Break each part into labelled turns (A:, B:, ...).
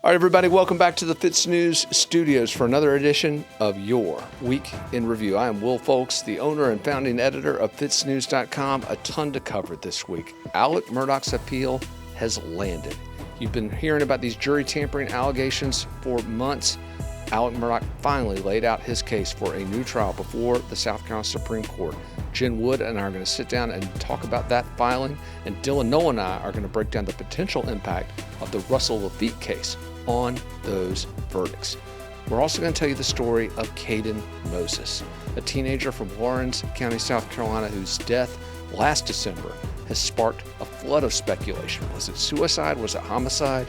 A: All right, everybody, welcome back to the FITSNews studios for another edition of your Week in Review. I am Will Folks, the owner and founding editor of FITSNews.com. A ton to cover this week. Alec Murdaugh's appeal has landed. You've been hearing about these jury tampering allegations for months. Alec Murdaugh finally laid out his case for a new trial before the South Carolina Supreme Court. Jen Wood and I are going to sit down and talk about that filing, and Dylan Noel and I are going to break down the potential impact of the Russell Laffitte case on those verdicts. We're also going to tell you the story of Kaden Moses, a teenager from Lawrence County, South Carolina, whose death last December has sparked a flood of speculation. Was it suicide? Was it homicide?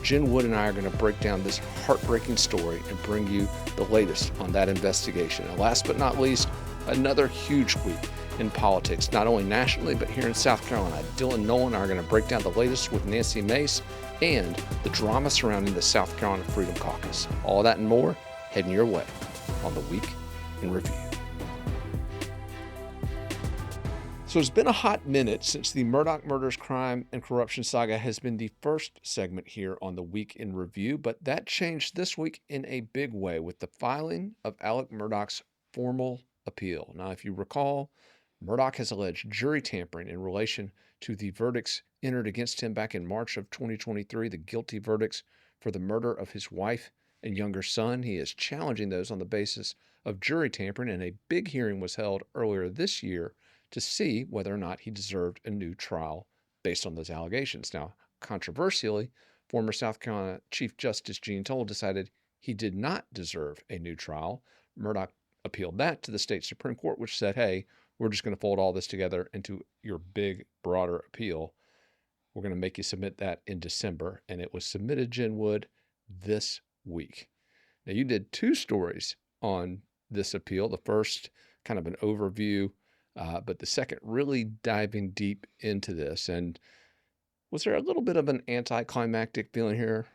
A: Jen Wood and I are going to break down this heartbreaking story and bring you the latest on that investigation. And last but not least, another huge week in politics, not only nationally, but here in South Carolina. Dylan Noel and I are going to break down the latest with Nancy Mace and the drama surrounding the South Carolina Freedom Caucus. All that and more heading your way on the Week in Review. So it's been a hot minute since the Murdaugh murders, crime, and corruption saga has been the first segment here on the Week in Review, but that changed this week in a big way with the filing of Alec Murdaugh's formal appeal. Now, if you recall, Murdaugh has alleged jury tampering in relation to the verdicts entered against him back in March of 2023, the guilty verdicts for the murder of his wife and younger son. He is challenging those on the basis of jury tampering, and a big hearing was held earlier this year to see whether or not he deserved a new trial based on those allegations. Now, controversially, former South Carolina Chief Justice Jean Toll decided he did not deserve a new trial. Murdaugh appealed that to the state Supreme Court, which said, hey, we're just going to fold all this together into your big, broader appeal. We're going to make you submit that in December. And it was submitted, Jen Wood, this week. Now, you did two stories on this appeal. The first, kind of an overview, but the second, really diving deep into this. And was there a little bit of an anticlimactic feeling here?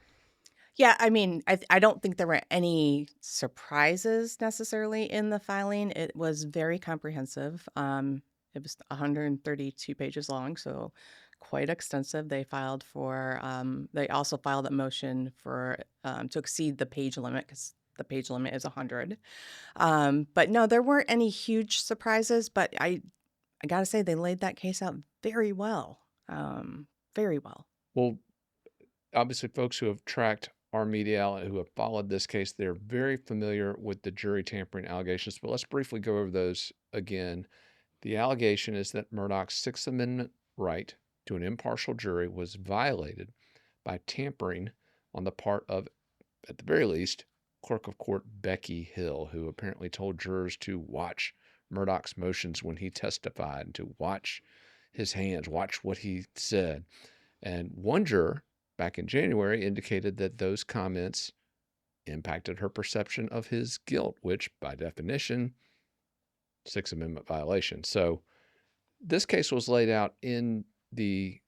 B: Yeah, I mean, I don't think there were any surprises necessarily in the filing. It was very comprehensive. It was 132 pages long, so quite extensive. They also filed a motion for to exceed the page limit because the page limit is 100. But no, there weren't any huge surprises. But I got to say, they laid that case out very well, very well.
A: Well, obviously, folks who have tracked our media outlet, who have followed this case, they're very familiar with the jury tampering allegations, but let's briefly go over those again. The allegation is that Murdaugh's Sixth Amendment right to an impartial jury was violated by tampering on the part of, at the very least, Clerk of Court Becky Hill, who apparently told jurors to watch Murdaugh's motions when he testified, and to watch his hands, watch what he said. And one juror back in January indicated that those comments impacted her perception of his guilt, which by definition, Sixth Amendment violation. So this case was laid out in the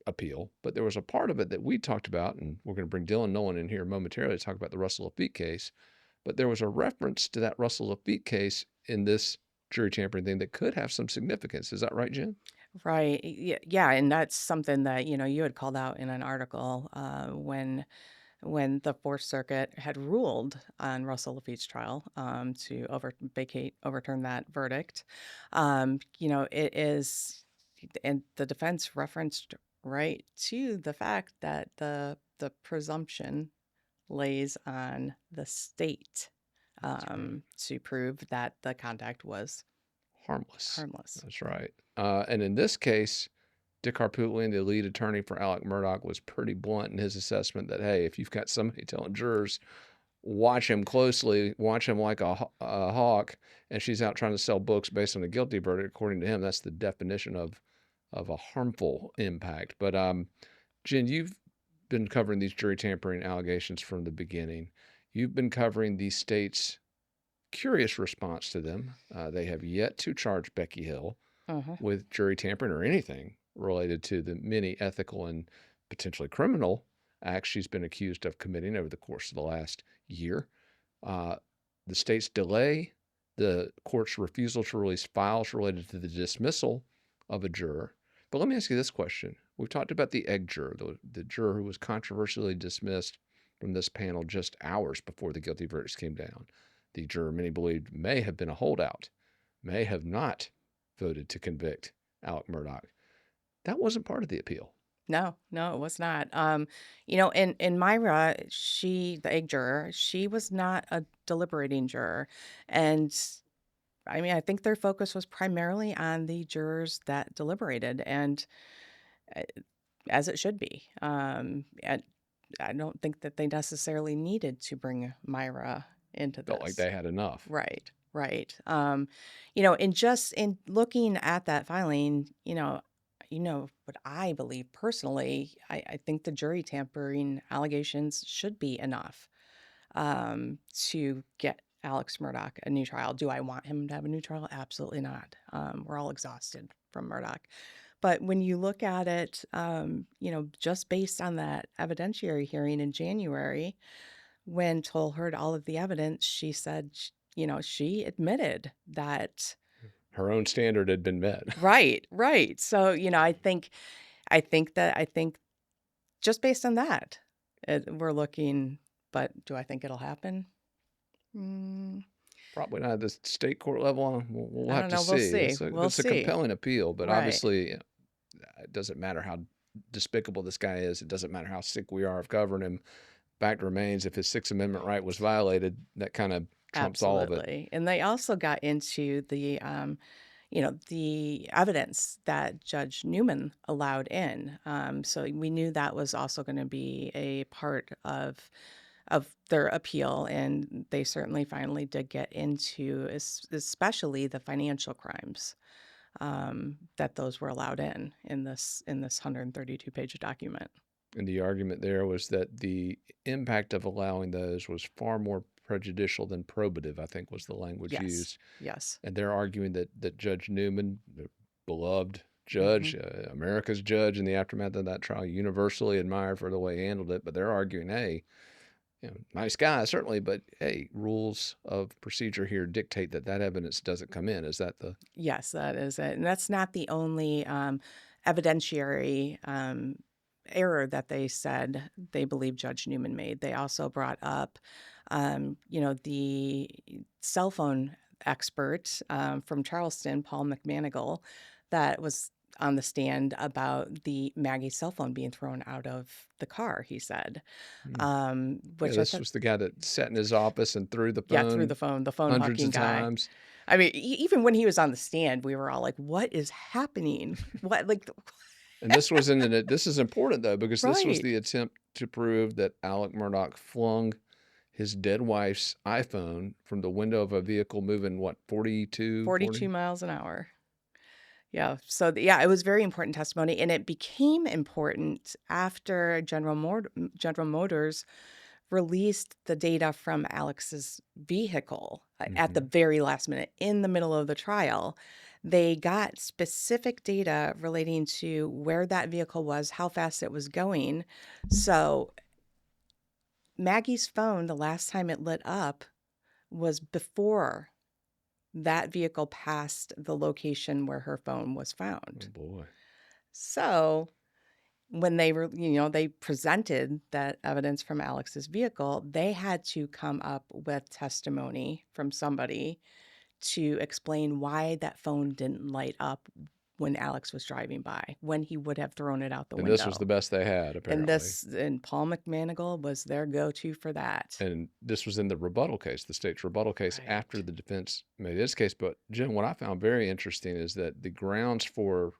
A: appeal, but there was a part of it that we talked about, and we're going to bring Dylan Nolan in here momentarily to talk about the Russell Laffitte case. But there was a reference to that Russell Laffitte case in this jury tampering thing that could have some significance. Is that right, Jen?
B: Right. Yeah, and that's something that, you had called out in an article when the Fourth Circuit had ruled on Russell Laffitte's trial to overturn that verdict. It is, and the defense referenced right to the fact that the presumption lays on the state to prove that the conduct was
A: harmless.
B: That's
A: right. And in this case, Dick Harpootlian, the lead attorney for Alec Murdaugh, was pretty blunt in his assessment that, hey, if you've got somebody telling jurors, watch him closely, watch him like a hawk, and she's out trying to sell books based on a guilty verdict, according to him, that's the definition of a harmful impact. But Jen, you've been covering these jury tampering allegations from the beginning. You've been covering the state's curious response to them. They have yet to charge Becky Hill with jury tampering or anything related to the many ethical and potentially criminal acts she's been accused of committing over the course of the last year. The state's delay, the court's refusal to release files related to the dismissal of a juror. But let me ask you this question. We've talked about the egg juror, the juror who was controversially dismissed from this panel just hours before the guilty verdicts came down. The juror many believed may have been a holdout, may have not voted to convict Alec Murdaugh. That wasn't part of the appeal.
B: No, no, it was not. In Myra, the egg juror, she was not a deliberating juror, and I mean, I think their focus was primarily on the jurors that deliberated, and uh, as it should be. And I don't think that they necessarily needed to bring Myra into
A: Felt like
B: this.
A: they had enough.
B: Right, right. In looking at that filing, what I believe personally, I think the jury tampering allegations should be enough to get Alex Murdaugh a new trial. Do I want him to have a new trial? Absolutely not. We're all exhausted from Murdaugh. But when you look at it, just based on that evidentiary hearing in January, when Toll heard all of the evidence, she said, she admitted that.
A: Her own standard had been met.
B: Right, right. So, I think just based on that, we're looking, but do I think it'll happen? Mm,
A: Probably not at the state court level. We'll
B: I
A: have
B: don't
A: to
B: know. We'll
A: see.
B: see. We'll
A: It's a
B: see.
A: compelling appeal, but
B: Right.
A: obviously, it doesn't matter how despicable this guy is. It doesn't matter how sick we are of covering him. Fact remains, if his Sixth Amendment right was violated, that kind of trumps all of it.
B: Absolutely. And they also got into the evidence that Judge Newman allowed in. So we knew that was also going to be a part of their appeal, and they certainly finally did get into, especially the financial crimes, that those were allowed in this 132-page document.
A: And the argument there was that the impact of allowing those was far more prejudicial than probative, I think was the language
B: Yes,
A: used.
B: yes.
A: And they're arguing that Judge Newman, the beloved
B: Hmm.
A: judge, America's judge in the aftermath of that trial, universally admired for the way he handled it, but they're arguing, hey, nice guy, certainly, but hey, rules of procedure here dictate that evidence doesn't come in. Is that the
B: Yes, that is it. And that's not the only evidentiary error that they said they believe Judge Newman made. They also brought up, the cell phone expert from Charleston, Paul McManigal, that was on the stand about the Maggie's cell phone being thrown out of the car, he said,
A: hmm. Yeah,
B: which I
A: this
B: thought,
A: was the guy that sat in his office and threw the
B: yeah, through
A: phone
B: the phone
A: hundreds
B: hucking
A: of
B: guy.
A: times.
B: I mean, even when he was on the stand, we were all like, "What is happening? What, like,
A: And this was this is important though, because this was
B: right,
A: the attempt to prove that Alec Murdaugh flung his dead wife's iPhone from the window of a vehicle moving, what, 42,
B: 42
A: 40?
B: miles an hour." Yeah. So, yeah, it was very important testimony, and it became important after General Motors released the data from Alex's vehicle at the
A: Mm-hmm.
B: very last minute in the middle of the trial. They got specific data relating to where that vehicle was, how fast it was going. So Maggie's phone, the last time it lit up, was before that vehicle passed the location where her phone was
A: Oh
B: found.
A: boy.
B: So when they presented that evidence from Alex's vehicle, they had to come up with testimony from somebody to explain why that phone didn't light up when Alex was driving by, when he would have thrown it out the
A: And this was the
B: window.
A: best they had, apparently.
B: And Paul McManigal was their go-to for that.
A: And this was in the rebuttal case, the state's rebuttal case after
B: Right.
A: the defense made its case. But Jim, what I found very interesting is that the grounds for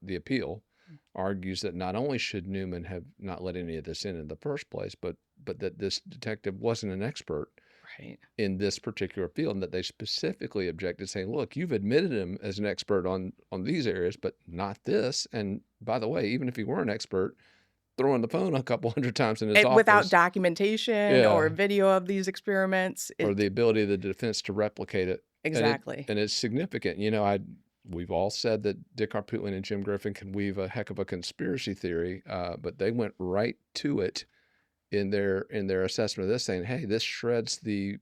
A: the appeal argues that not only should Newman have not let any of this in the first place, but that this detective wasn't an expert
B: Right.
A: in this particular field, and that they specifically objected, saying, "Look, you've admitted him as an expert on these areas, but not this. And by the way, even if he were an expert, throwing the phone a couple hundred times in his
B: Without
A: office,
B: documentation or
A: yeah,
B: video of these experiments,
A: or the ability of the defense to replicate it,
B: exactly.
A: and it's significant. We've all said that Dick Harpootlian and Jim Griffin can weave a heck of a conspiracy theory, but they went right to it in their assessment of this, saying, "Hey, this shreds the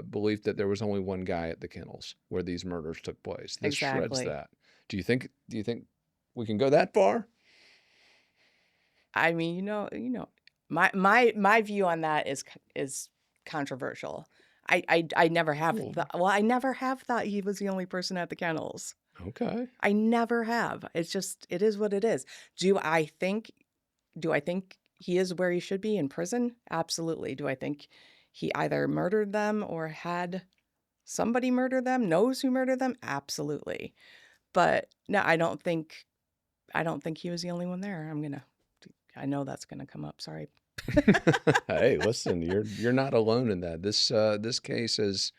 A: belief that there was only one guy at the kennels where these murders took place. This shreds
B: Exactly.
A: that." Do you think we can go that far?
B: I mean, My view on that is controversial. I never have
A: Well,
B: I never have thought he was the only person at the kennels.
A: okay.
B: I never have. It's just it is what it is. Do I think do I think he is where he should be in prison? Absolutely. Do I think he either murdered them or had somebody murder them, knows who murdered them? Absolutely. But no, I don't think he was the only one there. I know that's gonna come up. Sorry.
A: Hey, listen, you're not alone in that. This case is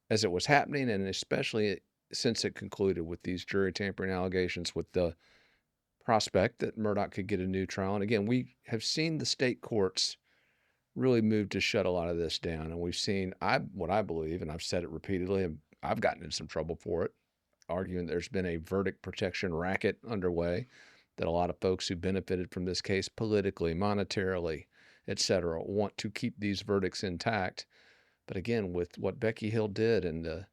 A: as it was happening, and especially since it concluded with these jury tampering allegations, with the prospect that Murdaugh could get a new trial. And again, we have seen the state courts really move to shut a lot of this down, and we've seen what I believe, and I've said it repeatedly, and I've gotten in some trouble for it, arguing there's been a verdict protection racket underway, that a lot of folks who benefited from this case politically, monetarily, etc., want to keep these verdicts intact. But again, with what Becky Hill did and the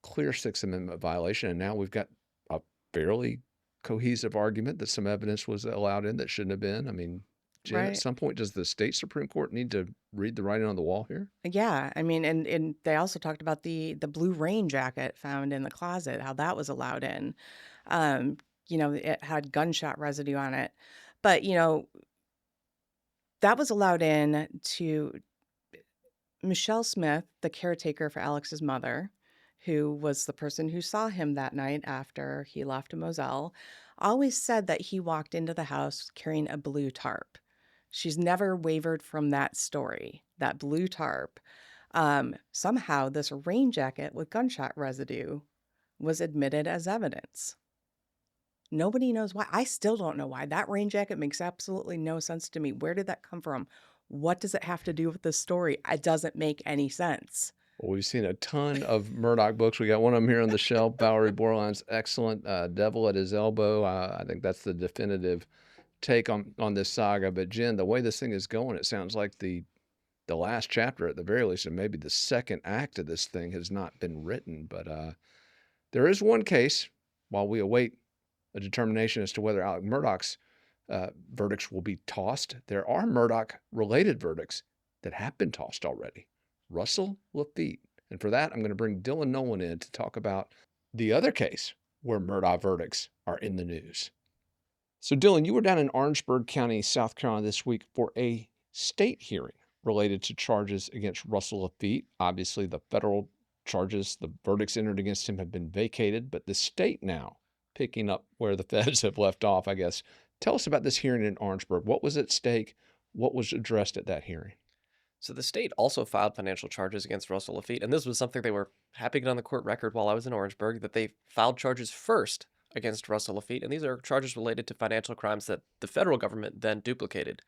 A: clear Sixth Amendment violation, and now we've got a fairly cohesive argument that some evidence was allowed in that shouldn't have been. I mean, Jen, at
B: Right.
A: some point, does the state Supreme Court need to read the writing on the wall here?
B: Yeah, I mean, and they also talked about the blue rain jacket found in the closet, how that was allowed in. Um, it had gunshot residue on it. But, that was allowed in to Michelle Smith, the caretaker for Alex's mother, who was the person who saw him that night after he left Moselle, always said that he walked into the house carrying a blue tarp. She's never wavered from that story, that blue tarp. Somehow, this rain jacket with gunshot residue was admitted as evidence. Nobody knows why. I still don't know why. That rain jacket makes absolutely no sense to me. Where did that come from? What does it have to do with this story? It doesn't make any sense.
A: Well, we've seen a ton of Murdaugh books. We got one of them here on the shelf. Valerie Borland's excellent, Devil at His Elbow. I think that's the definitive take on this saga. But Jen, the way this thing is going, it sounds like the last chapter, at the very least, and maybe the second act of this thing, has not been written. But there is one case, while we await a determination as to whether Alec Murdaugh's verdicts will be tossed. There are Murdaugh-related verdicts that have been tossed already. Russell Laffitte. And for that, I'm going to bring Dylan Nolan in to talk about the other case where Murdaugh verdicts are in the news. So, Dylan, you were down in Orangeburg County, South Carolina this week for a state hearing related to charges against Russell Laffitte. Obviously, the federal charges, the verdicts entered against him have been vacated, but the state now picking up where the feds have left off, I guess. Tell us about this hearing in Orangeburg. What was at stake? What was addressed at that hearing?
C: So the state also filed financial charges against Russell Laffitte, and this was something they were happy to get on the court record while I was in Orangeburg, that they filed charges first against Russell Laffitte, and these are charges related to financial crimes that the federal government then duplicated.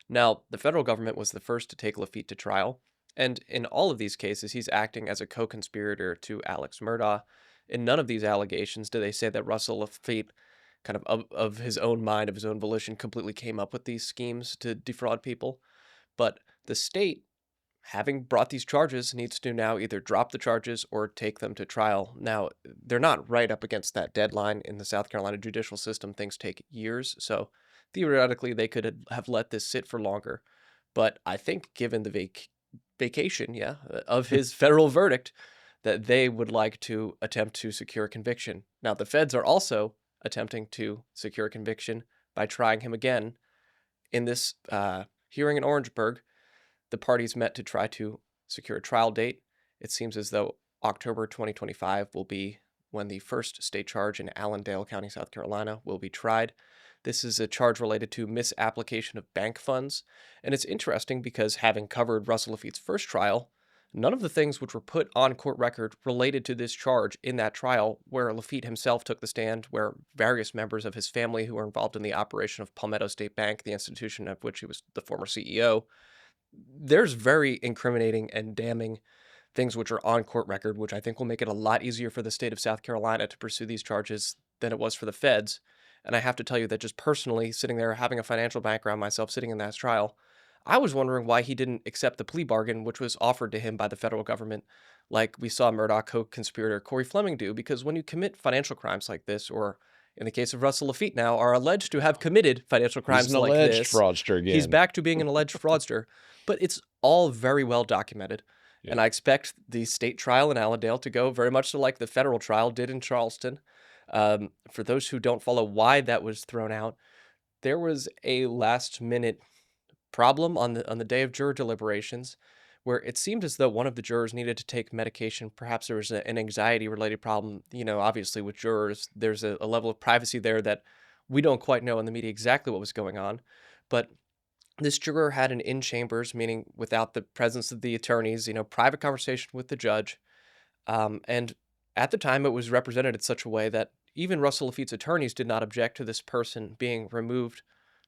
C: Now, the federal government was the first to take Laffitte to trial, and in all of these cases, he's acting as a co-conspirator to Alex Murdaugh. In none of these allegations do they say that Russell Laffitte, kind of his own mind, of his own volition, completely came up with these schemes to defraud people. But the state, having brought these charges, needs to now either drop the charges or take them to trial. Now, they're not right up against that deadline in the South Carolina judicial system. Things take years, so theoretically they could have let this sit for longer. But I think given the vacation, of his federal verdict, that they would like to attempt to secure conviction. Now, the feds are also attempting to secure conviction by trying him again. In this hearing in Orangeburg, the parties met to try to secure a trial date. It seems as though October 2025 will be when the first state charge in Allendale County, South Carolina, will be tried. This is a charge related to misapplication of bank funds. And it's interesting because, having covered Russell Laffitte's first trial, none of the things which were put on court record related to this charge in that trial, where Laffitte himself took the stand, where various members of his family who were involved in the operation of Palmetto State Bank, the institution of which he was the former CEO, there's very incriminating and damning things which are on court record, which I think will make it a lot easier for the state of South Carolina to pursue these charges than it was for the feds. And I have to tell you that, just personally, sitting there having a financial background myself, sitting in that trial, I was wondering why he didn't accept the plea bargain which was offered to him by the federal government, like we saw Murdaugh co-conspirator Corey Fleming do. Because when you commit financial crimes like this, or in the case of Russell Laffitte now, are alleged to have committed financial
A: He's
C: crimes
A: an
C: like
A: alleged
C: this.
A: fraudster
C: He's
A: again.
C: back to being an alleged fraudster, but it's all very well documented.
A: Yeah.
C: And I expect the state trial in Allendale to go very much so like the federal trial did in Charleston. For those who don't follow why that was thrown out, there was a last-minute problem on the day of juror deliberations where it seemed as though one of the jurors needed to take medication. Perhaps there was an anxiety-related problem. You know, obviously with jurors, there's a level of privacy there that we don't quite know in the media exactly what was going on. But this juror had an in-chambers, meaning without the presence of the attorneys, private conversation with the judge. And at the time, it was represented in such a way that even Russell Laffitte's attorneys did not object to this person being removed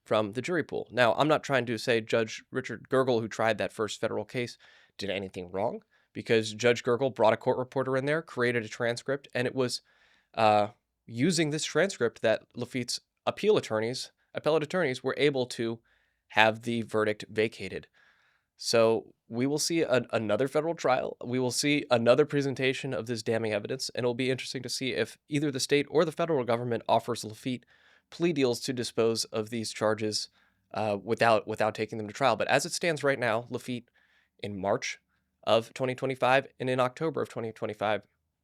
C: from the jury pool. Now, I'm not trying to say Judge Richard Gergel, who tried that first federal case, did anything wrong, because Judge Gergel brought a court reporter in there, created a transcript, and it was using this transcript that Laffitte's appellate attorneys, were able to have the verdict vacated. So we will see another federal trial. We will see another presentation of this damning evidence, and it'll be interesting to see if either the state or the federal government offers Laffitte plea deals to dispose of these charges without taking them to trial. But as it stands right now, Laffitte in March of 2025 and in October of 2025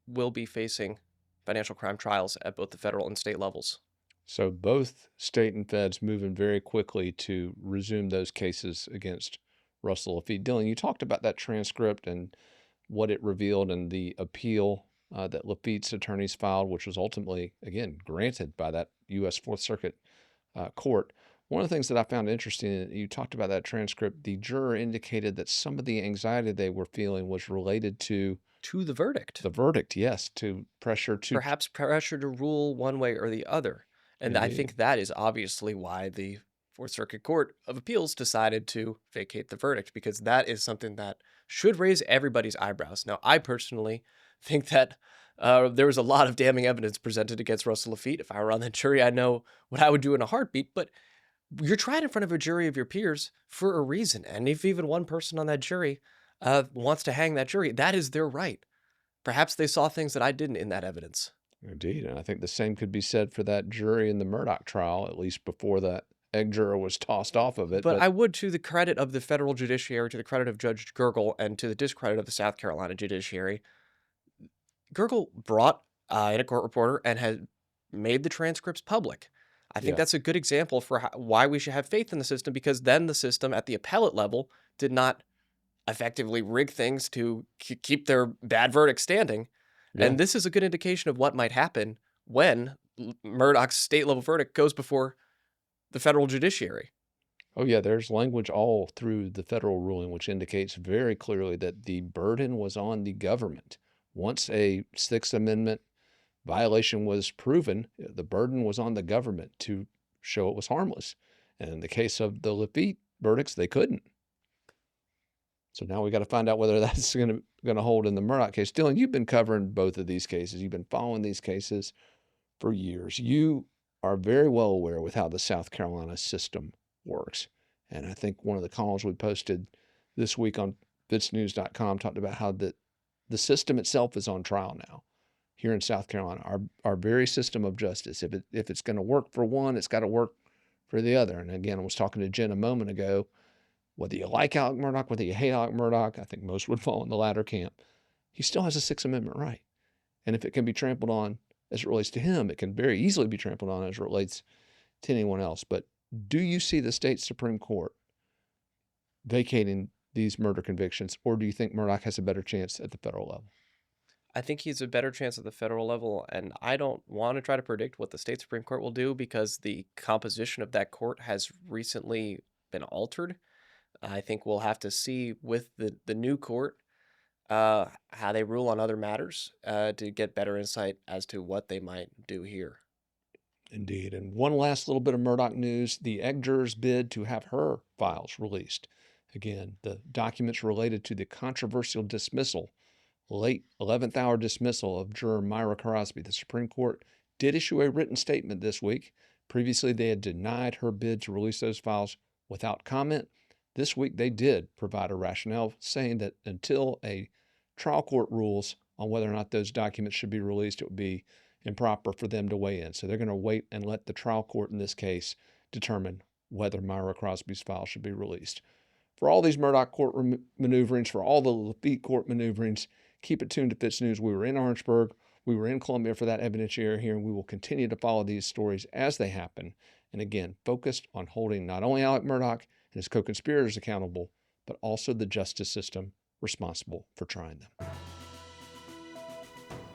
C: will be facing financial crime trials at both the federal and state levels.
A: So both state and feds moving very quickly to resume those cases against Russell Laffitte. Dylan, you talked about that transcript and what it revealed and the appeal that Laffitte's attorneys filed, which was ultimately, again, granted by that U.S. Fourth Circuit court. One of the things that I found interesting, you talked about that transcript, the juror indicated that some of the anxiety they were feeling was related to
C: the verdict.
A: The verdict, yes, to pressure to...
C: Perhaps pressure to rule one way or the other. And I
A: Indeed.
C: think that is obviously why the Fourth Circuit Court of Appeals decided to vacate the verdict, because that is something that should raise everybody's eyebrows. Now, I personally think that there was a lot of damning evidence presented against Russell Laffitte. If I were on the jury, I know what I would do in a heartbeat, but you're tried in front of a jury of your peers for a reason. And if even one person on that jury wants to hang that jury, that is their right. Perhaps they saw things that I didn't in that evidence.
A: Indeed, and I think the same could be said for that jury in the Murdaugh trial, at least before that egg juror was tossed off of it.
C: But I would, to the credit of the federal judiciary, to the credit of Judge Gergel, and to the discredit of the South Carolina judiciary, Gergel brought in a court reporter and had made the transcripts public. I think that's a good example for why we should have faith in the system, because then the system at the appellate level did not effectively rig things to keep their bad verdict standing. Yeah. And this is a good indication of what might happen when Murdaugh's state-level verdict goes before the federal judiciary.
A: Oh, yeah, there's language all through the federal ruling which indicates very clearly that the burden was on the government. Once a Sixth Amendment violation was proven, the burden was on the government to show it was harmless. And in the case of the Laffitte verdicts, they couldn't. So now we got to find out whether that's going to hold in the Murdaugh case. Dylan, you've been covering both of these cases. You've been following these cases for years. You are very well aware with how the South Carolina system works. And I think one of the columns we posted this week on FITSNews.com talked about how the system itself is on trial now here in South Carolina. Our very system of justice. If it's going to work for one, it's got to work for the other. And again, I was talking to Jen a moment ago. Whether you like Alec Murdaugh, whether you hate Alec Murdaugh, I think most would fall in the latter camp. He still has a Sixth Amendment right. And if it can be trampled on as it relates to him, it can very easily be trampled on as it relates to anyone else. But do you see the state Supreme Court vacating these murder convictions, or do you think Murdaugh has a better chance at the federal level?
C: I think he's a better chance at the federal level, and I don't want to try to predict what the state Supreme Court will do, because the composition of that court has recently been altered. I think we'll have to see with the new court how they rule on other matters to get better insight as to what they might do here.
A: Indeed. And one last little bit of Murdaugh news. The egg juror's bid to have her files released. Again, the documents related to the controversial dismissal, late 11th hour dismissal of juror Myra Crosby. The Supreme Court did issue a written statement this week. Previously, they had denied her bid to release those files without comment. This week, they did provide a rationale saying that until a trial court rules on whether or not those documents should be released, it would be improper for them to weigh in. So they're going to wait and let the trial court in this case determine whether Myra Crosby's file should be released. For all these Murdaugh court maneuverings, for all the Lafitte court maneuverings, keep it tuned to FITSNews. We were in Orangeburg. We were in Columbia for that evidentiary hearing. We will continue to follow these stories as they happen. And again, focused on holding not only Alec Murdaugh and his co-conspirators accountable, but also the justice system responsible for trying them.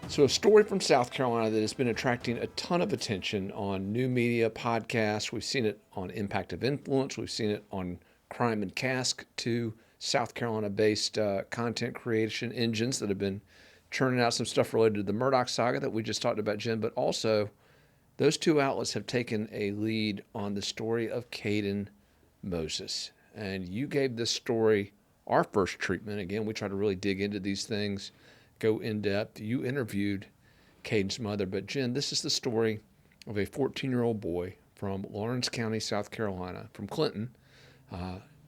A: So a story from South Carolina that has been attracting a ton of attention on new media, podcasts. We've seen it on Impact of Influence. We've seen it on Crime and Cask, two South Carolina-based content creation engines that have been churning out some stuff related to the Murdaugh saga that we just talked about, Jen. But also, those two outlets have taken a lead on the story of Kaden Moses. And you gave this story our first treatment. Again, we try to really dig into these things, go in depth. You interviewed Kaden's mother, but Jen, this is the story of a 14-year-old boy from Lawrence County, South Carolina, from Clinton,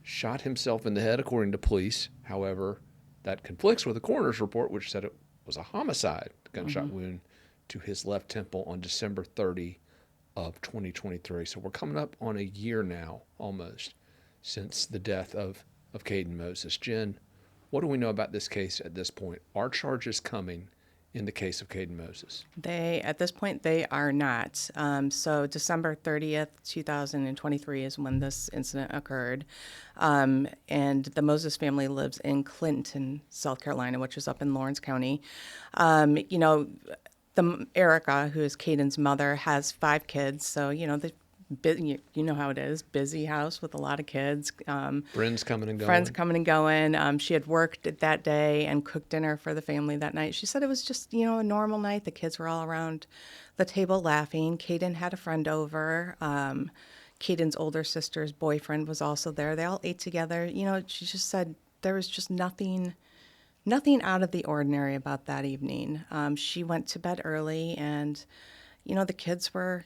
A: shot himself in the head, according to police. However, that conflicts with the coroner's report, which said it was a homicide, gunshot wound to his left temple on December 30 of 2023. So we're coming up on a year now, almost, since the death of Kaden Moses. Jen, what do we know about this case at this point? Are charges coming in the case of Kaden Moses?
B: At this point, they are not. So December 30th, 2023 is when this incident occurred. And the Moses family lives in Clinton, South Carolina, which is up in Lawrence County. Erica, who is Kaden's mother, has 5 kids. So, you know how it is, busy house with a lot of kids.
A: Friends coming and
B: going. She had worked that day and cooked dinner for the family that night. She said it was just, a normal night. The kids were all around the table laughing. Kaden had a friend over. Kaden's older sister's boyfriend was also there. They all ate together. She just said there was just nothing out of the ordinary about that evening. She went to bed early, and, the kids were,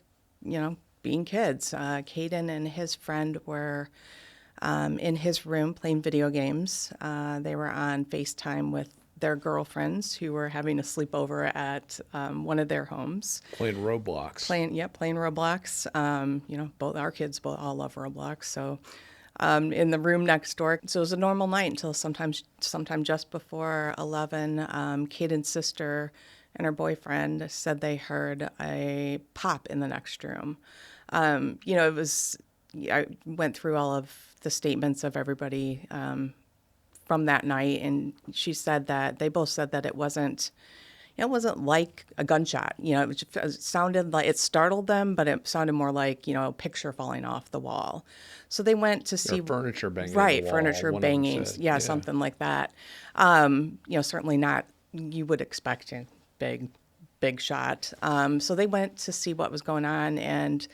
B: being kids. Kaden and his friend were in his room playing video games. They were on FaceTime with their girlfriends who were having a sleepover at one of their homes.
A: Playing Roblox.
B: Playing Roblox. Both our kids all love Roblox. So in the room next door. So it was a normal night until sometime just before 11, Kaden's sister and her boyfriend said they heard a pop in the next room. It was, I went through all of the statements of everybody from that night, and she said that they both said that it wasn't like a gunshot. It sounded like it startled them, but it sounded more like, a picture falling off the wall. So they went to see
A: furniture banging.
B: Right,
A: on the wall,
B: furniture banging. Yeah, something like that. Certainly not. You would expect a big shot. So they went to see what was going on, and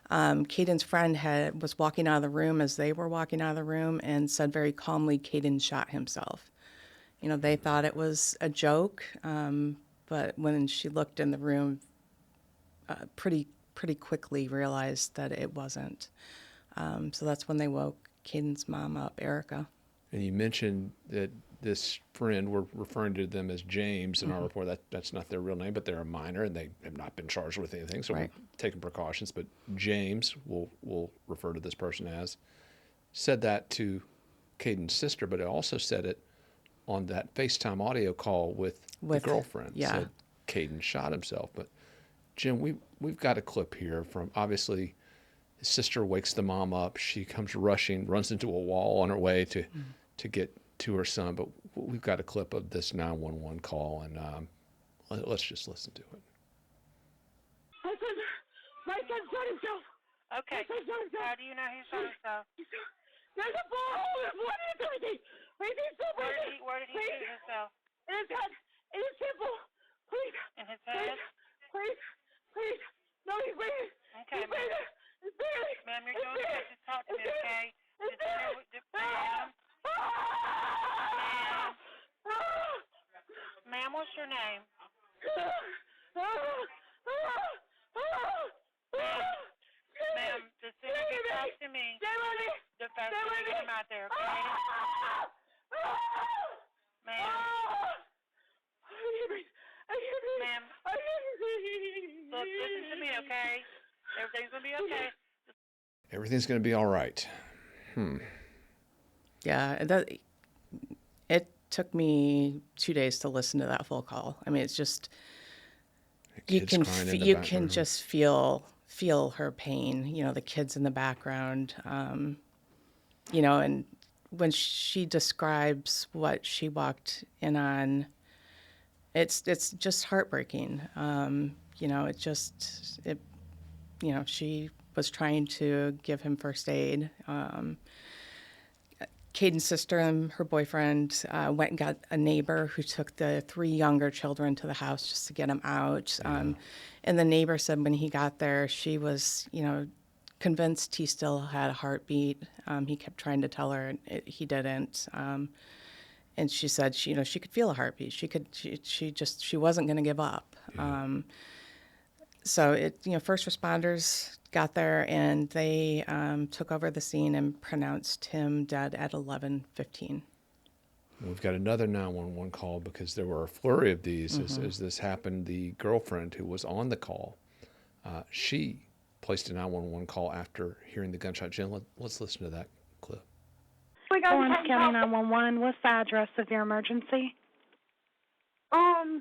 B: Kaden's friend was walking out of the room as they were walking out of the room and said very calmly, Kaden shot himself. They thought it was a joke, but when she looked in the room, pretty quickly realized that it wasn't. So that's when they woke Kaden's mom up, Erica.
A: And you mentioned that this friend, we're referring to them as James in our report. That's not their real name, but they're a minor and they have not been charged with anything. So
B: Right.
A: we're taking precautions. But James, we'll refer to this person as, said that to Kaden's sister, but it also said it on that FaceTime audio call with the girlfriend.
B: Yeah.
A: Said Kaden shot himself. But Jim, we've got a clip here from, obviously, his sister wakes the mom up. She comes rushing, runs into a wall on her way to get to her son. But we've got a clip of this 911 call, and let's just listen to it.
D: My son shot himself.
E: Okay. How do you know he shot himself?
D: There's a bullet hole in one and everything.
E: Where did he shoot himself?
D: In his head. In his temple. Please.
E: In his head?
D: Please. No, he's breathing.
E: Okay,
D: He's breathing. It's barely.
E: Ma'am, you're doing good. Just talk to me, okay? Ma'am, what's your name? Ma'am, the sooner you talk to me, the faster we get him out there, okay? Ma'am.
D: I can't breathe.
E: Ma'am.
D: I can't breathe.
E: Everything's gonna be okay.
A: Everything's going to be all right.
B: Yeah, it took me 2 days to listen to that full call. I mean, it's just you
A: Kids
B: can
A: crying in the
B: you can
A: background.
B: just feel her pain. You know, the kids in the background. You know, and when she describes what she walked in on, it's just heartbreaking. You know, you know, she was trying to give him first aid. Kaden's sister and her boyfriend went and got a neighbor who took the 3 younger children to the house just to get them out. And the neighbor said when he got there, she was, you know, convinced he still had a heartbeat. He kept trying to tell her he didn't. And she said she, you know, she could feel a heartbeat. She wasn't going to give up. So you know, first responders got there and they took over the scene and pronounced him dead at 11:15.
A: We've got another 911 call because there were a flurry of these as this happened. The girlfriend who was on the call, she placed a 911 call after hearing the gunshot. Jen, let's listen to that clip.
F: Orange County 911, what's the address of your emergency?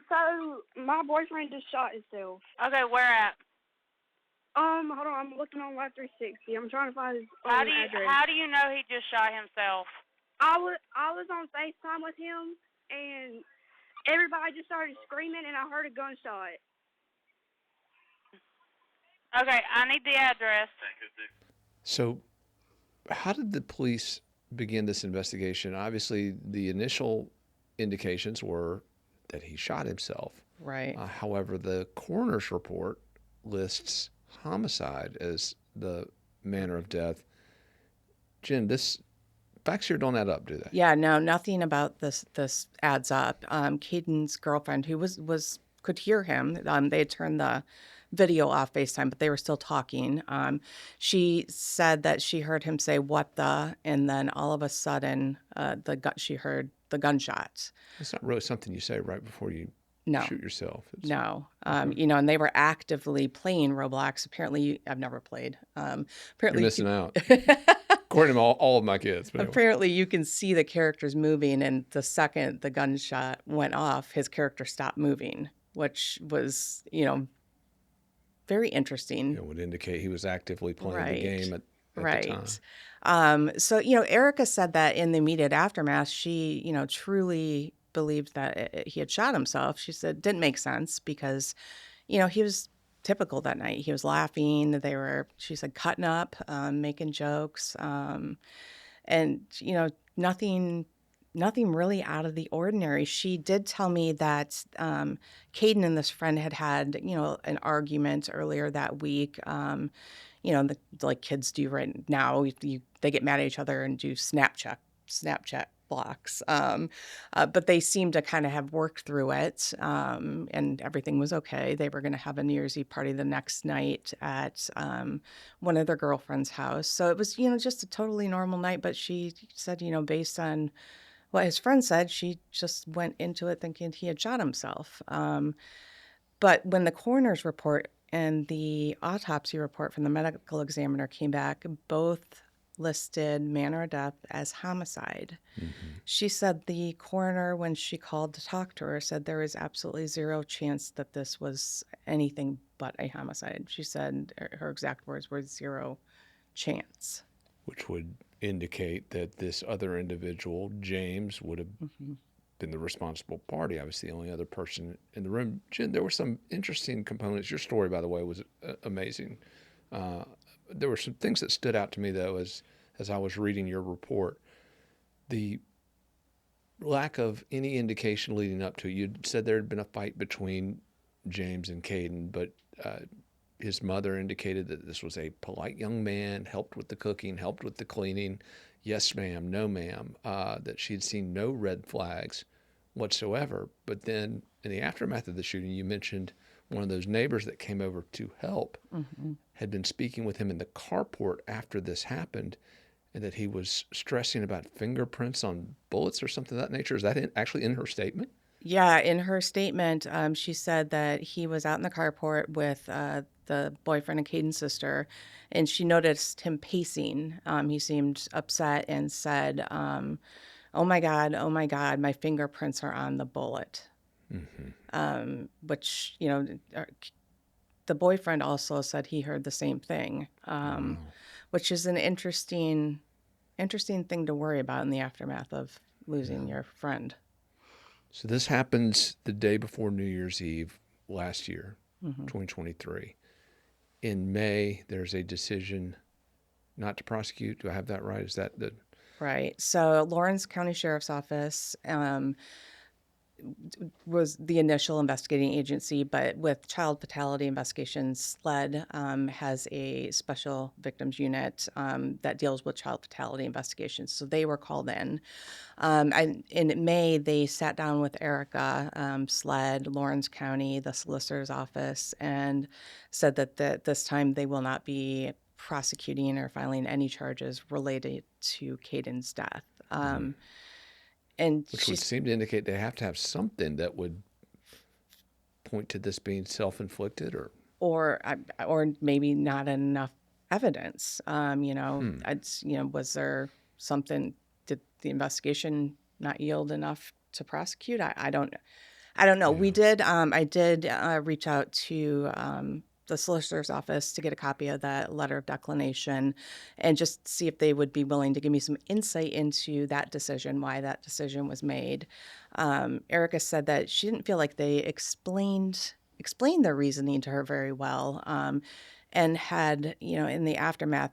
D: So my boyfriend just shot himself.
E: Okay, where at?
D: Hold on, I'm looking on Live 360. I'm trying to find his address.
E: How do you know he just shot himself?
D: I was on FaceTime with him, and everybody just started screaming, and I heard a gunshot.
E: Okay, I need the address.
A: So, how did the police begin this investigation? Obviously, the initial indications were that he shot himself.
B: Right.
A: However, the coroner's report lists homicide as the manner of death. Jen, this facts here don't add up, do they?
B: Yeah, no, nothing about this adds up. Kaden's girlfriend, who could hear him, they had turned the video off FaceTime, but they were still talking. She said that she heard him say "what the," and then all of a sudden, she heard the gunshot.
A: It's not really something you say right before you
B: No.
A: shoot yourself.
B: No, you know, and they were actively playing Roblox. Apparently, I've never played.
A: You're
B: Apparently,
A: missing out. According to all of my kids. But anyway.
B: Apparently, you can see the characters moving, and the second the gunshot went off, his character stopped moving, which was, you know, very interesting.
A: It would indicate he was actively playing the game at the
B: time. So, you know, Erica said that in the immediate aftermath, she, you know, truly believed that he had shot himself. She said it didn't make sense because, you know, he was typical that night. He was laughing. They were, she said, cutting up, making jokes, and, you know, nothing really out of the ordinary. She did tell me that Kaden and this friend had, you know, an argument earlier that week. You know, like kids do right now. They get mad at each other and do Snapchat blocks. But they seemed to kind of have worked through it, and everything was okay. They were going to have a New Year's Eve party the next night at one of their girlfriend's house. So it was, you know, just a totally normal night. But she said, you know, based on what his friend said, she just went into it thinking he had shot himself. But when the coroner's report and the autopsy report from the medical examiner came back, both listed manner of death as homicide. She said the coroner, when she called to talk to her, said there is absolutely zero chance that this was anything but a homicide. She said her exact words were zero chance.
A: Which would indicate that this other individual, James, would have been the responsible party. Obviously, the only other person in the room. Jen, there were some interesting components. Your story, by the way, was amazing. There were some things that stood out to me, though, as I was reading your report. The lack of any indication leading up to it. You said there had been a fight between James and Kaden, but his mother indicated that this was a polite young man, helped with the cooking, helped with the cleaning. Yes, ma'am, no, ma'am. That she had seen no red flags whatsoever. But then in the aftermath of the shooting, you mentioned one of those neighbors that came over to help had been speaking with him in the carport after this happened, and that he was stressing about fingerprints on bullets or something of that nature. Is that actually in her statement?
B: Yeah, in her statement, she said that he was out in the carport with the boyfriend of Kaden's sister, and she noticed him pacing. He seemed upset and said, oh my God, my fingerprints are on the bullet. Which, the boyfriend also said he heard the same thing, which is an interesting thing to worry about in the aftermath of losing your friend.
A: So this happens the day before New Year's Eve last year, 2023. In May, there's a decision not to prosecute. Do I have that right? Is that the...
B: Right. So Lawrence County Sheriff's Office was the initial investigating agency, but with child fatality investigations, SLED has a special victims unit that deals with child fatality investigations. So they were called in. In May, they sat down with Erica, SLED, Lawrence County, the solicitor's office, and said that this time they will not be prosecuting or filing any charges related to Kaden's death. And
A: which would seem to indicate they have to have something that would point to this being self-inflicted,
B: or maybe not enough evidence. Was there something? Did the investigation not yield enough to prosecute? I don't know.
A: Yeah.
B: We did. I did reach out to the solicitor's office to get a copy of that letter of declination and just see if they would be willing to give me some insight into that decision, why that decision was made. Erica said that she didn't feel like they explained their reasoning to her very well, and had, in the aftermath,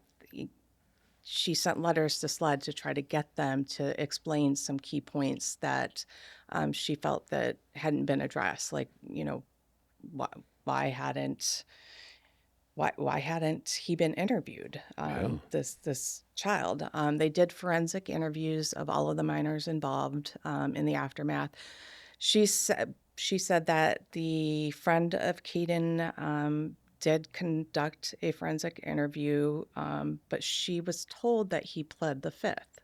B: she sent letters to SLED to try to get them to explain some key points that she felt that hadn't been addressed, like, why hadn't he been interviewed? This child. They did forensic interviews of all of the minors involved in the aftermath. She said that the friend of Kaden did conduct a forensic interview, but she was told that he pled the fifth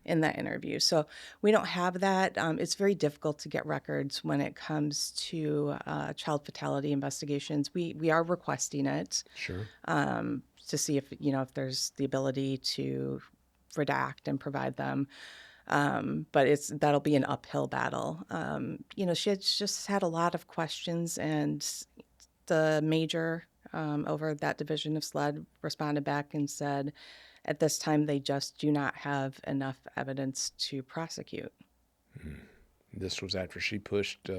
B: in that interview. So we don't have that. It's very difficult to get records when it comes to child fatality investigations. We are requesting it.
A: Sure.
B: To see if there's the ability to redact and provide them. But that'll be an uphill battle. She had just had a lot of questions, and the major over that division of SLED responded back and said, at this time, they just do not have enough evidence to prosecute.
A: This was after she pushed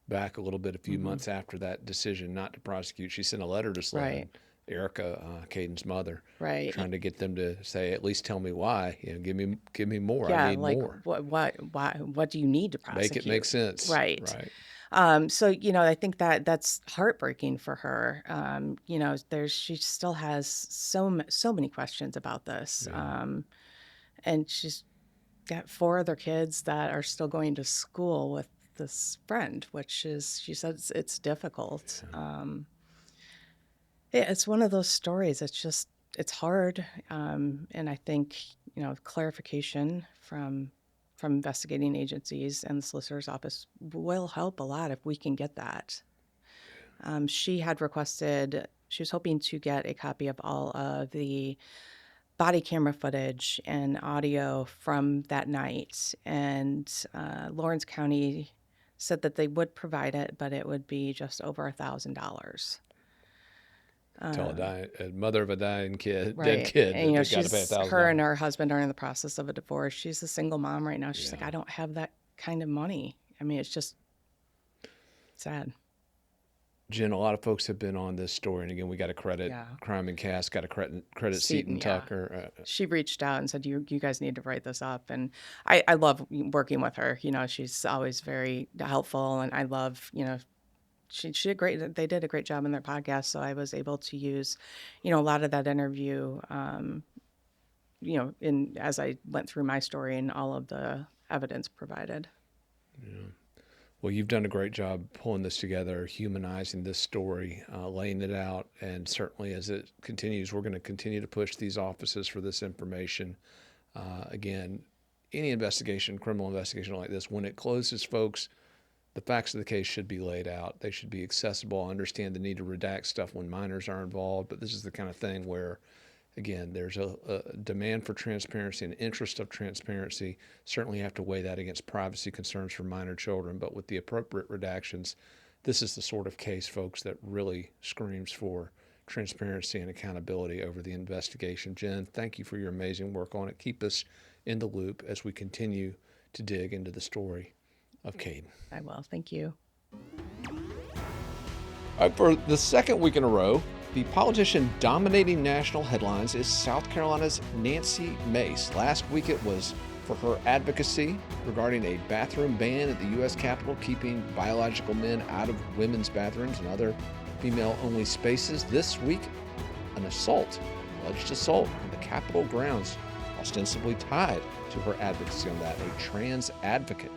A: back a little bit, a few months after that decision not to prosecute. She sent a letter to SLED,
B: Right.
A: Erica, Caden's mother,
B: Right.
A: trying to get them to say, at least tell me why. Give me more.
B: Yeah,
A: I need
B: like
A: more.
B: what do you need to prosecute?
A: Make it make sense.
B: Right.
A: Right.
B: So, I think that's heartbreaking for her. She still has so many questions about this.
A: Yeah.
B: And she's got 4 other kids that are still going to school with this friend, which is, she says it's difficult. It's one of those stories. It's hard. And I think, clarification from investigating agencies and the solicitor's office will help a lot if we can get that. She was hoping to get a copy of all of the body camera footage and audio from that night. And Lawrence County said that they would provide it, but it would be just over $1,000.
A: Tell a mother of a dying kid,
B: Right.
A: dead kid,
B: And,
A: that they got to pay $1,000.
B: her and her husband are in the process of a divorce. She's a single mom right now. She's like,
A: Yeah.
B: I don't have that kind of money. I mean, it's just sad.
A: Jen, a lot of folks have been on this story, and again, we got to credit
B: Yeah.
A: Crime and Cast, got to credit Seton
B: yeah.
A: Tucker.
B: She reached out and said, you guys need to write this up. And I love working with her. She's always very helpful, and I love, she did great. They did a great job in their podcast. So I was able to use, a lot of that interview, as I went through my story and all of the evidence provided.
A: Yeah. Well, you've done a great job pulling this together, humanizing this story, laying it out. And certainly as it continues, we're going to continue to push these offices for this information. Again, any investigation, criminal investigation like this, when it closes, folks, the facts of the case should be laid out. They should be accessible. I understand the need to redact stuff when minors are involved, but this is the kind of thing where, again, there's a demand for transparency, an interest of transparency. Certainly have to weigh that against privacy concerns for minor children, but with the appropriate redactions, this is the sort of case, folks, that really screams for transparency and accountability over the investigation. Jen, thank you for your amazing work on it. Keep us in the loop as we continue to dig into the story of Kaden.
B: I will. Thank you.
A: For the second week in a row, the politician dominating national headlines is South Carolina's Nancy Mace. Last week it was for her advocacy regarding a bathroom ban at the U.S. Capitol, keeping biological men out of women's bathrooms and other female-only spaces. This week, an alleged assault on the Capitol grounds, ostensibly tied to her advocacy on that. A trans advocate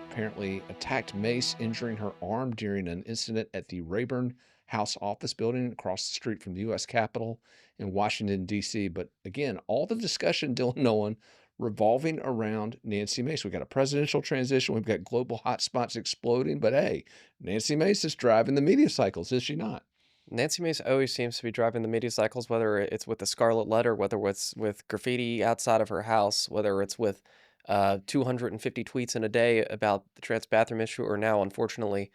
A: apparently attacked Mace, injuring her arm during an incident at the Rayburn House office building across the street from the U.S. Capitol in Washington, D.C. But again, all the discussion, Dylan Nolan, revolving around Nancy Mace. We've got a presidential transition. We've got global hotspots exploding. But hey, Nancy Mace is driving the media cycles, is she not?
C: Nancy Mace always seems to be driving the media cycles, whether it's with the Scarlet Letter, whether it's with graffiti outside of her house, whether it's with 250 tweets in a day about the trans bathroom issue, or now, unfortunately,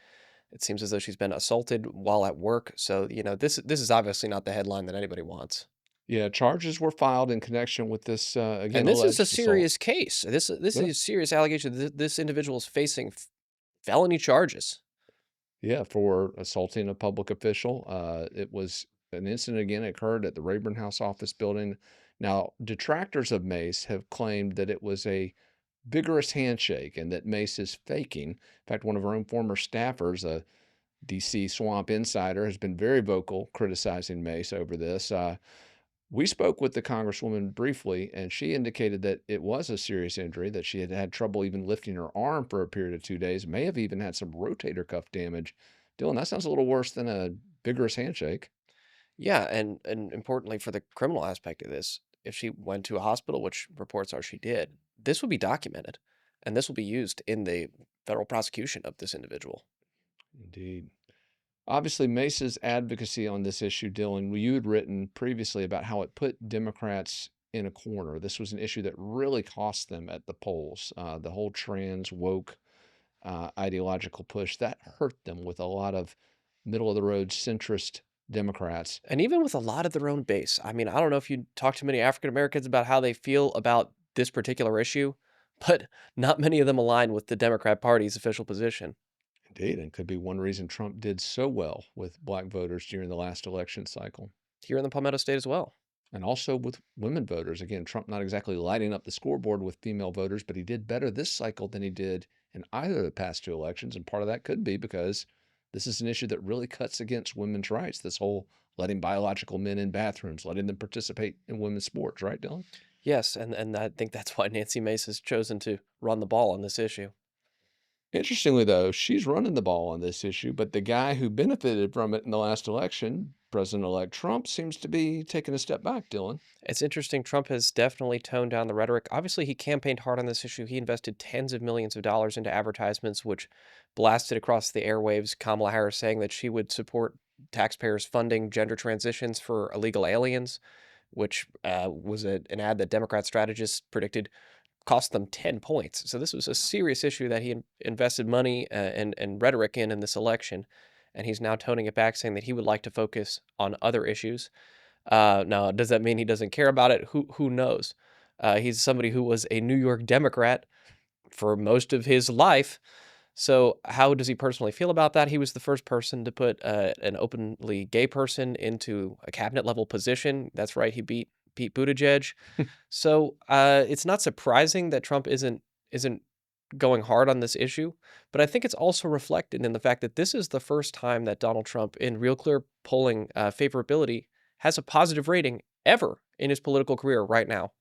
C: it seems as though she's been assaulted while at work. So, this is obviously not the headline that anybody wants.
A: Yeah, charges were filed in connection with this, again,
C: And this is
A: alleged
C: a
A: assault.
C: serious case. This
A: Yeah.
C: is a serious allegation. This individual is facing felony charges.
A: Yeah, for assaulting a public official. It was an incident, again, occurred at the Rayburn House office building. Now, detractors of Mace have claimed that it was a vigorous handshake and that Mace is faking. In fact, one of her own former staffers, a DC Swamp insider, has been very vocal criticizing Mace over this. We spoke with the Congresswoman briefly, and she indicated that it was a serious injury, that she had had trouble even lifting her arm for a period of 2 days, may have even had some rotator cuff damage. Dylan, that sounds a little worse than a vigorous handshake.
C: Yeah, and importantly for the criminal aspect of this, if she went to a hospital, which reports are she did, this will be documented, and this will be used in the federal prosecution of this individual.
A: Indeed. Obviously, Mace's advocacy on this issue, Dylan, you had written previously about how it put Democrats in a corner. This was an issue that really cost them at the polls. The whole trans woke ideological push, that hurt them with a lot of middle of the road centrist Democrats.
C: And even with a lot of their own base. I mean, I don't know if you talk to many African Americans about how they feel about this particular issue, but not many of them align with the Democrat Party's official position.
A: Indeed, and could be one reason Trump did so well with black voters during the last election cycle.
C: Here in the Palmetto State as well.
A: And also with women voters. Again, Trump not exactly lighting up the scoreboard with female voters, but he did better this cycle than he did in either of the past two elections. And part of that could be because this is an issue that really cuts against women's rights. This whole letting biological men in bathrooms, letting them participate in women's sports, right, Dylan?
C: Yes, and I think that's why Nancy Mace has chosen to run the ball on this issue.
A: Interestingly, though, she's running the ball on this issue, but the guy who benefited from it in the last election, President-elect Trump, seems to be taking a step back, Dylan.
C: It's interesting. Trump has definitely toned down the rhetoric. Obviously, he campaigned hard on this issue. He invested tens of millions of dollars into advertisements, which blasted across the airwaves. Kamala Harris saying that she would support taxpayers funding gender transitions for illegal aliens, which was an ad that Democrat strategists predicted cost them 10 points. So this was a serious issue that he invested money and rhetoric in this election. And he's now toning it back, saying that he would like to focus on other issues. Now, does that mean he doesn't care about it? Who knows? He's somebody who was a New York Democrat for most of his life. So how does he personally feel about that? He was the first person to put an openly gay person into a cabinet level position. That's right. He beat Pete Buttigieg. So it's not surprising that Trump isn't going hard on this issue, but I think it's also reflected in the fact that this is the first time that Donald Trump, in Real Clear polling favorability, has a positive rating ever in his political career right now.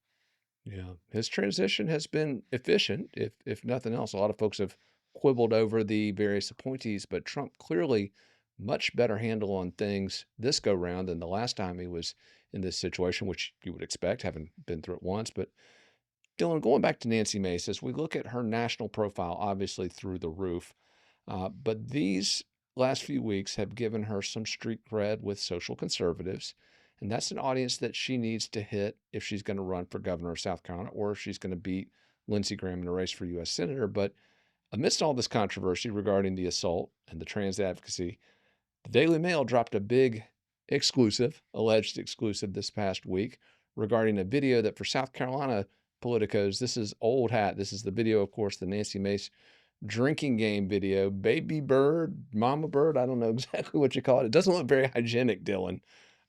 A: Yeah, his transition has been efficient, if nothing else. A lot of folks have quibbled over the various appointees, but Trump clearly much better handle on things this go round than the last time he was in this situation, which you would expect, having been through it once. But Dylan, going back to Nancy Mace, as we look at her national profile, obviously through the roof, But these last few weeks have given her some street cred with social conservatives. And that's an audience that she needs to hit if she's going to run for governor of South Carolina or if she's going to beat Lindsey Graham in a race for U.S. Senator. But amidst all this controversy regarding the assault and the trans advocacy, the Daily Mail dropped a big alleged exclusive this past week regarding a video that for South Carolina politicos, this is old hat. This is the video, of course, the Nancy Mace drinking game video, baby bird, mama bird. I don't know exactly what you call it. It doesn't look very hygienic, Dylan.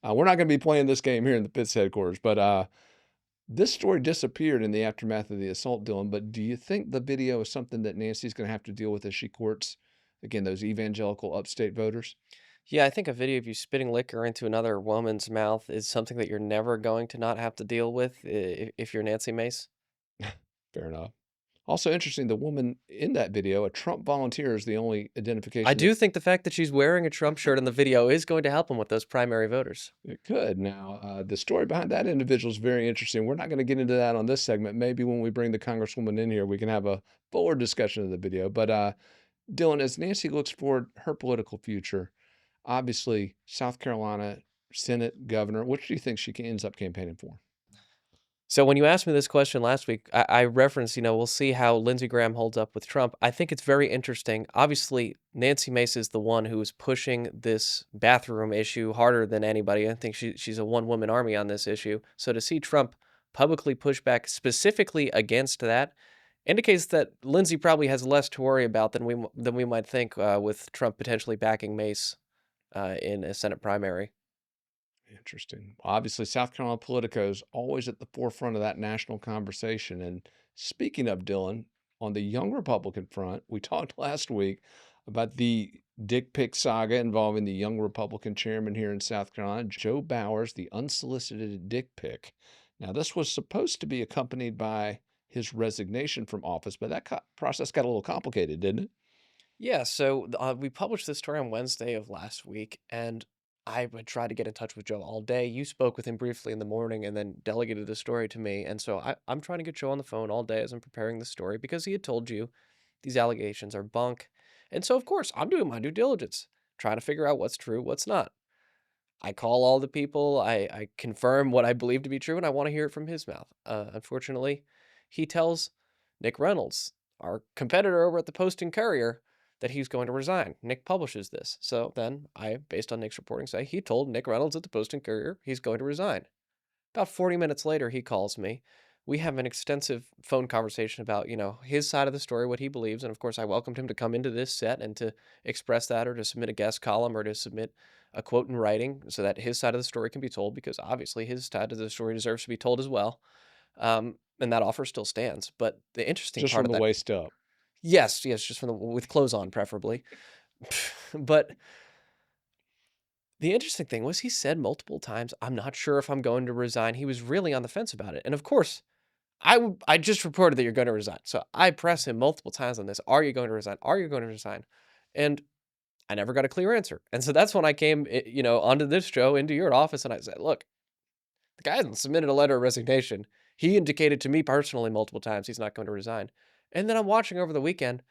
A: We're not going to be playing this game here in the Pitts headquarters, but this story disappeared in the aftermath of the assault, Dylan. But do you think the video is something that Nancy's going to have to deal with as she courts, again, those evangelical upstate voters?
C: Yeah, I think a video of you spitting liquor into another woman's mouth is something that you're never going to not have to deal with if you're Nancy Mace.
A: Fair enough. Also interesting, the woman in that video, a Trump volunteer, is the only identification.
C: I do think the fact that she's wearing a Trump shirt in the video is going to help him with those primary voters.
A: It could. Now, the story behind that individual is very interesting. We're not going to get into that on this segment. Maybe when we bring the Congresswoman in here, we can have a fuller discussion of the video. But Dylan, as Nancy looks forward her political future, obviously South Carolina Senate governor, which do you think she ends up campaigning for?
C: So when you asked me this question last week, I referenced, we'll see how Lindsey Graham holds up with Trump. I think it's very interesting. Obviously, Nancy Mace is the one who is pushing this bathroom issue harder than anybody. I think she's a one-woman army on this issue. So to see Trump publicly push back specifically against that indicates that Lindsey probably has less to worry about than we might think with Trump potentially backing Mace in a Senate primary.
A: Interesting. Obviously, South Carolina politicos always at the forefront of that national conversation. And speaking of Dylan, on the young Republican front, we talked last week about the dick pic saga involving the young Republican chairman here in South Carolina, Joe Bowers, the unsolicited dick pic. Now, this was supposed to be accompanied by his resignation from office, but that process got a little complicated, didn't it?
C: Yeah, so we published this story on Wednesday of last week, and I would try to get in touch with Joe all day. You spoke with him briefly in the morning and then delegated the story to me. And so I'm trying to get Joe on the phone all day as I'm preparing the story because he had told you these allegations are bunk. And so, of course, I'm doing my due diligence, trying to figure out what's true, what's not. I call all the people, I confirm what I believe to be true, and I want to hear it from his mouth. Unfortunately, he tells Nick Reynolds, our competitor over at the Post and Courier, that he's going to resign. Nick publishes this. So then I, based on Nick's reporting, say he told Nick Reynolds at the Post and Courier he's going to resign. About 40 minutes later, he calls me. We have an extensive phone conversation about, his side of the story, what he believes. And of course, I welcomed him to come into this set and to express that or to submit a guest column or to submit a quote in writing so that his side of the story can be told, because obviously his side of the story deserves to be told as well. And that offer still stands. But the interesting
A: Just
C: part
A: from
C: of
A: the
C: that,
A: waist up.
C: yes, just with clothes on, preferably. But the interesting thing was he said multiple times, I'm not sure if I'm going to resign. He was really on the fence about it. And of course, I just reported that you're going to resign. So I press him multiple times on this. Are you going to resign? Are you going to resign? And I never got a clear answer. And so that's when I came, onto this show, into your office, and I said, look, the guy hasn't submitted a letter of resignation. He indicated to me personally multiple times he's not going to resign. And then I'm watching over the weekend,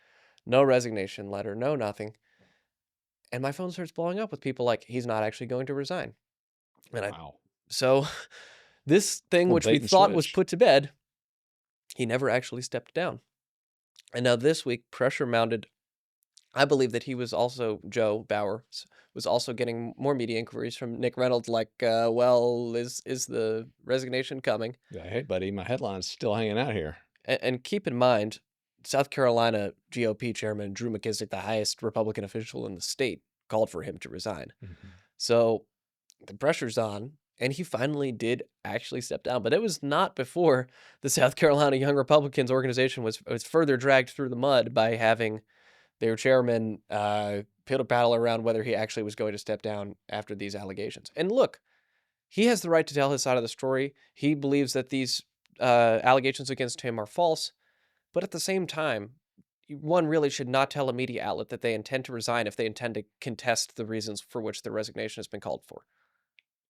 C: no resignation letter, no nothing. And my phone starts blowing up with people like, he's not actually going to resign. And
A: Wow.
C: So this thing,
A: Well,
C: which we
A: bait and
C: thought was
A: switch.
C: put to bed, he never actually stepped down. And now this week, pressure mounted. I believe that he was also, Joe Bowers, was also getting more media inquiries from Nick Reynolds, like, is the resignation coming?
A: Yeah, hey, buddy, my headline's still hanging out here.
C: And keep in mind, South Carolina GOP chairman Drew McKissick, the highest Republican official in the state, called for him to resign.
A: Mm-hmm.
C: So the pressure's on, and he finally did actually step down. But it was not before the South Carolina Young Republicans organization was further dragged through the mud by having their chairman piddle-paddle around whether he actually was going to step down after these allegations. And look, he has the right to tell his side of the story. He believes that these allegations against him are false. But at the same time, one really should not tell a media outlet that they intend to resign if they intend to contest the reasons for which the resignation has been called for.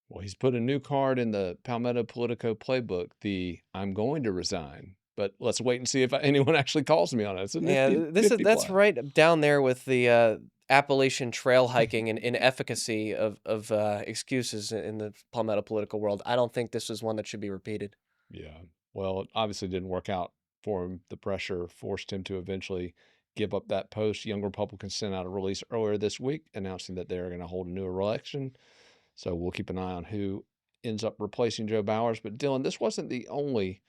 A: Well, he's put a new card in the Palmetto Politico playbook, the I'm going to resign. but let's wait and see if anyone actually calls me on it. It's a
C: Yeah,
A: nifty,
C: this is
A: nifty
C: that's
A: play.
C: right down there with the Appalachian trail hiking and inefficacy of excuses in the Palmetto political world. I don't think this is one that should be repeated.
A: Yeah. Well, it obviously didn't work out for him. The pressure forced him to eventually give up that post. Young Republicans sent out a release earlier this week announcing that they're going to hold a new election. So we'll keep an eye on who ends up replacing Joe Bowers. But Dylan, this wasn't the only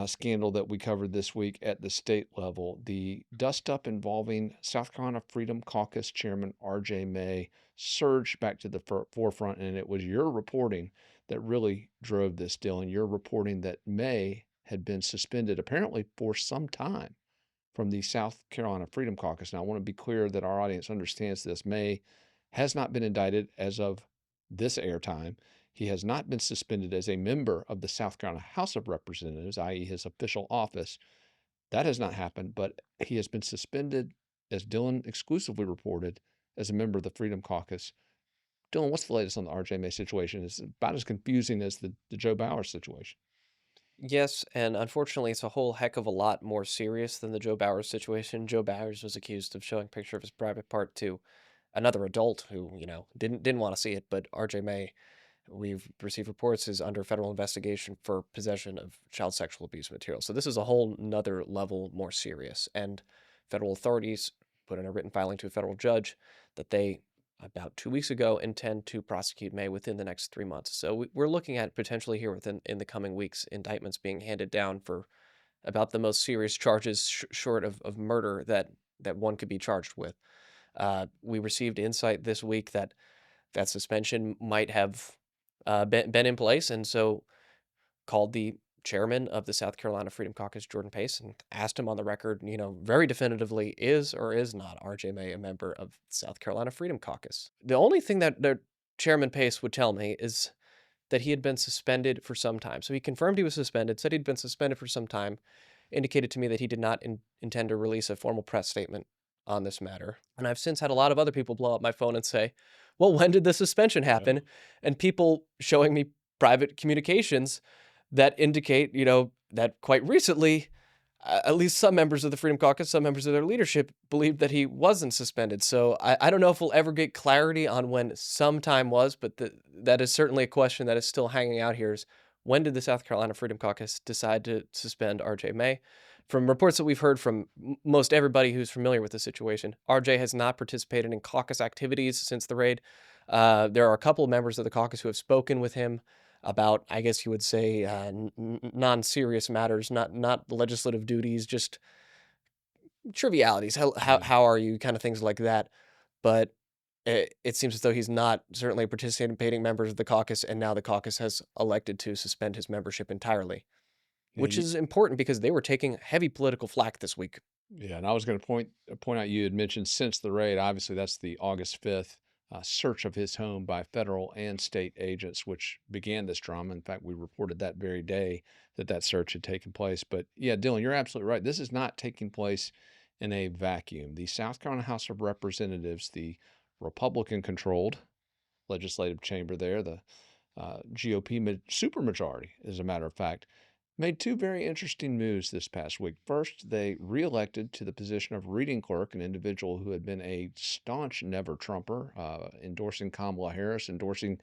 A: scandal that we covered this week at the state level. The dust up involving South Carolina Freedom Caucus Chairman R.J. May surged back to the forefront, and it was your reporting that really drove this, Dylan. Your reporting that May had been suspended apparently for some time from the South Carolina Freedom Caucus. Now, I want to be clear that our audience understands this. May has not been indicted as of this airtime. He has not been suspended as a member of the South Carolina House of Representatives, i.e., his official office. That has not happened, but he has been suspended, as Dylan exclusively reported, as a member of the Freedom Caucus. Dylan, what's the latest on the RJ May situation? It's about as confusing as the Joe Bowers situation.
C: Yes, and unfortunately, it's a whole heck of a lot more serious than the Joe Bowers situation. Joe Bowers was accused of showing a picture of his private part to another adult who, didn't want to see it, but RJ May, we've received reports, is under federal investigation for possession of child sexual abuse material. So this is a whole nother level more serious. And federal authorities put in a written filing to a federal judge that they, about 2 weeks ago, intend to prosecute May within the next 3 months. So we're looking at potentially here in the coming weeks, indictments being handed down for about the most serious charges short of murder that one could be charged with. We received insight this week that suspension might have been in place, and so called the chairman of the South Carolina Freedom Caucus, Jordan Pace, and asked him on the record, very definitively, is or is not RJ May a member of the South Carolina Freedom Caucus? The only thing that Chairman Pace would tell me is that he had been suspended for some time. So he confirmed he was suspended, said he'd been suspended for some time, indicated to me that he did not intend to release a formal press statement on this matter. And I've since had a lot of other people blow up my phone and say, well, when did the suspension happen? And people showing me private communications that indicate, that quite recently, at least some members of the Freedom Caucus, some members of their leadership believed that he wasn't suspended. So I don't know if we'll ever get clarity on when some time was, but that is certainly a question that is still hanging out here is, when did the South Carolina Freedom Caucus decide to suspend RJ May? From reports that we've heard from most everybody who's familiar with the situation, RJ has not participated in caucus activities since the raid. There are a couple of members of the caucus who have spoken with him about, I guess you would say, non-serious matters, not legislative duties, just trivialities. How are you, kind of things like that. But it seems as though he's not certainly a participating member of the caucus, and now the caucus has elected to suspend his membership entirely, which is important because they were taking heavy political flack this week.
A: Yeah, and I was going to point out, you had mentioned since the raid, obviously that's the August 5th search of his home by federal and state agents, which began this drama. In fact, we reported that very day that search had taken place. But yeah, Dylan, you're absolutely right. This is not taking place in a vacuum. The South Carolina House of Representatives, the Republican-controlled legislative chamber there, the GOP supermajority, as a matter of fact, made two very interesting moves this past week. First, they reelected to the position of reading clerk an individual who had been a staunch never-Trumper, endorsing Kamala Harris, endorsing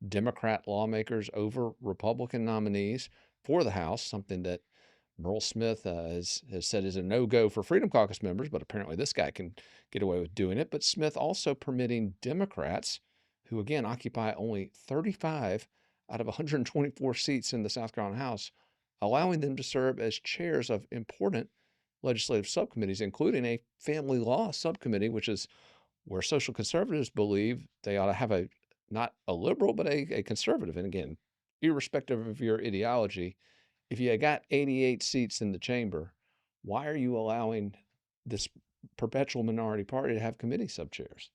A: Democrat lawmakers over Republican nominees for the House, something that Merle Smith has said is a no-go for Freedom Caucus members, but apparently this guy can get away with doing it. But Smith also permitting Democrats, who again occupy only 35 out of 124 seats in the South Carolina House, allowing them to serve as chairs of important legislative subcommittees, including a family law subcommittee, which is where social conservatives believe they ought to have not a liberal, but a conservative. And again, irrespective of your ideology, if you got 88 seats in the chamber, why are you allowing this perpetual minority party to have committee sub-chairs?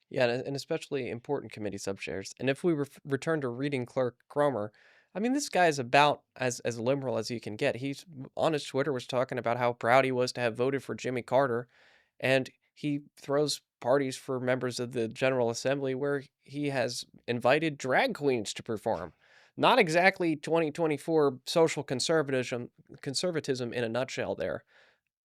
C: Yeah, and especially important committee sub-chairs. And if we return to reading clerk Cromer, I mean, this guy is about as liberal as you can get. He's on his Twitter was talking about how proud he was to have voted for Jimmy Carter, and he throws parties for members of the General Assembly where he has invited drag queens to perform. not exactly 2024 social conservatism in a nutshell there.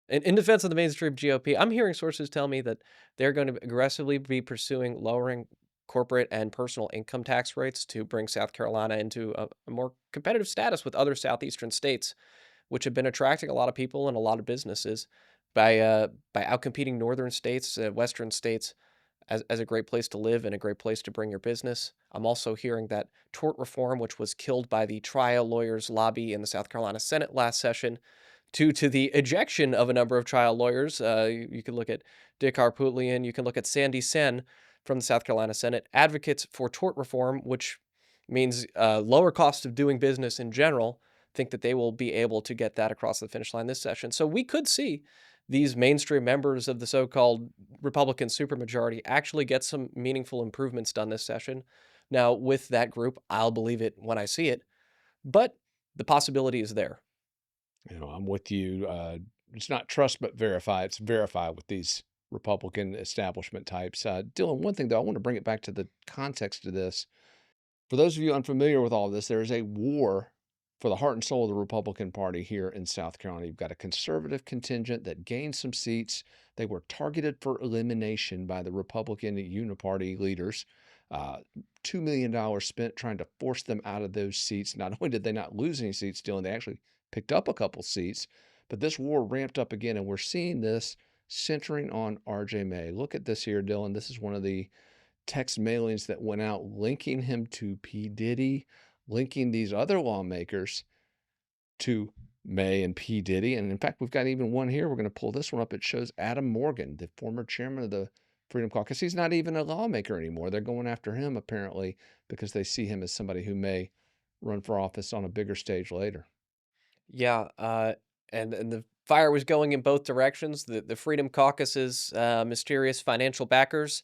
C: In defense of the mainstream GOP, I'm hearing sources tell me that they're going to aggressively be pursuing lowering corporate and personal income tax rates to bring South Carolina into a more competitive status with other southeastern states, which have been attracting a lot of people and a lot of businesses by outcompeting northern states, western states, as a great place to live and a great place to bring your business. I'm also hearing that tort reform, which was killed by the trial lawyers' lobby in the South Carolina Senate last session, due to the ejection of a number of trial lawyers. You can look at Dick Harpootlian, you can look at Sandy Sen from the South Carolina Senate, advocates for tort reform, which means lower cost of doing business in general, think that they will be able to get that across the finish line this session. So we could see these mainstream members of the so-called Republican supermajority actually get some meaningful improvements done this session. Now, with that group, I'll believe it when I see it, but the possibility is there.
A: I'm with you. It's not trust but verify. It's verify with these Republican establishment types. Dylan, one thing though, I want to bring it back to the context of this. For those of you unfamiliar with all of this, there is a war for the heart and soul of the Republican Party here in South Carolina. You've got a conservative contingent that gained some seats. They were targeted for elimination by the Republican uniparty leaders. $2 million spent trying to force them out of those seats. Not only did they not lose any seats, Dylan, they actually picked up a couple seats. But this war ramped up again, and we're seeing this centering on RJ May. Look at this here, Dylan. This is one of the text mailings that went out linking him to P. Diddy, linking these other lawmakers to May and P. Diddy. And in fact, we've got even one here. We're going to pull this one up. It shows Adam Morgan, the former chairman of the Freedom Caucus. He's not even a lawmaker anymore. They're going after him, apparently, because they see him as somebody who may run for office on a bigger stage later.
C: Yeah, and the fire was going in both directions. The Freedom Caucus's mysterious financial backers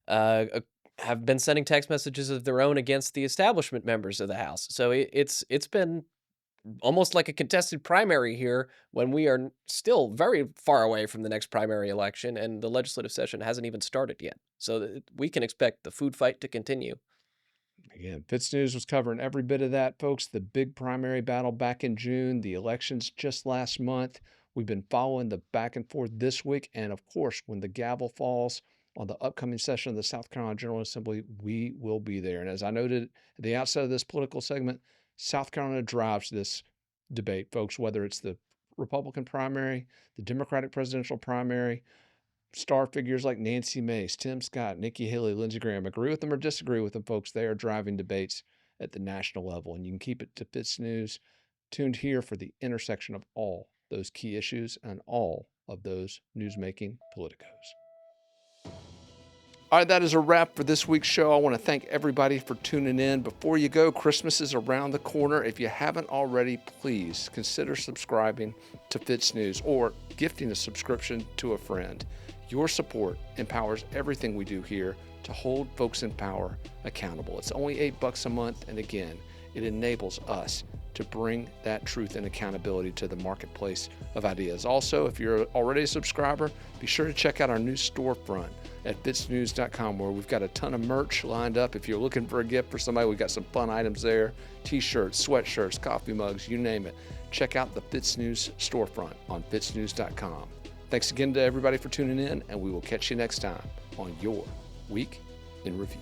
C: have been sending text messages of their own against the establishment members of the House. So it's been almost like a contested primary here when we are still very far away from the next primary election, and the legislative session hasn't even started yet. So we can expect the food fight to continue.
A: Again, FITSNews was covering every bit of that, folks. The big primary battle back in June, the elections just last month. We've been following the back and forth this week. And of course, when the gavel falls on the upcoming session of the South Carolina General Assembly, we will be there. And as I noted at the outset of this political segment, South Carolina drives this debate, folks, whether it's the Republican primary, the Democratic presidential primary, star figures like Nancy Mace, Tim Scott, Nikki Haley, Lindsey Graham. Agree with them or disagree with them, folks. They are driving debates at the national level. And you can keep it to FITSNews, tuned here for the intersection of all those key issues and all of those newsmaking politicos. All right, that is a wrap for this week's show. I want to thank everybody for tuning in. Before you go, Christmas is around the corner. If you haven't already, please consider subscribing to FITSNews or gifting a subscription to a friend. Your support empowers everything we do here to hold folks in power accountable. It's only $8 a month, and again, it enables us to bring that truth and accountability to the marketplace of ideas. Also, if you're already a subscriber, be sure to check out our new storefront at FITSNews.com, where we've got a ton of merch lined up. If you're looking for a gift for somebody, we've got some fun items there: t-shirts, sweatshirts, coffee mugs, you name it. Check out the FITSNews storefront on FITSNews.com. Thanks again to everybody for tuning in, and we will catch you next time on your Week in Review.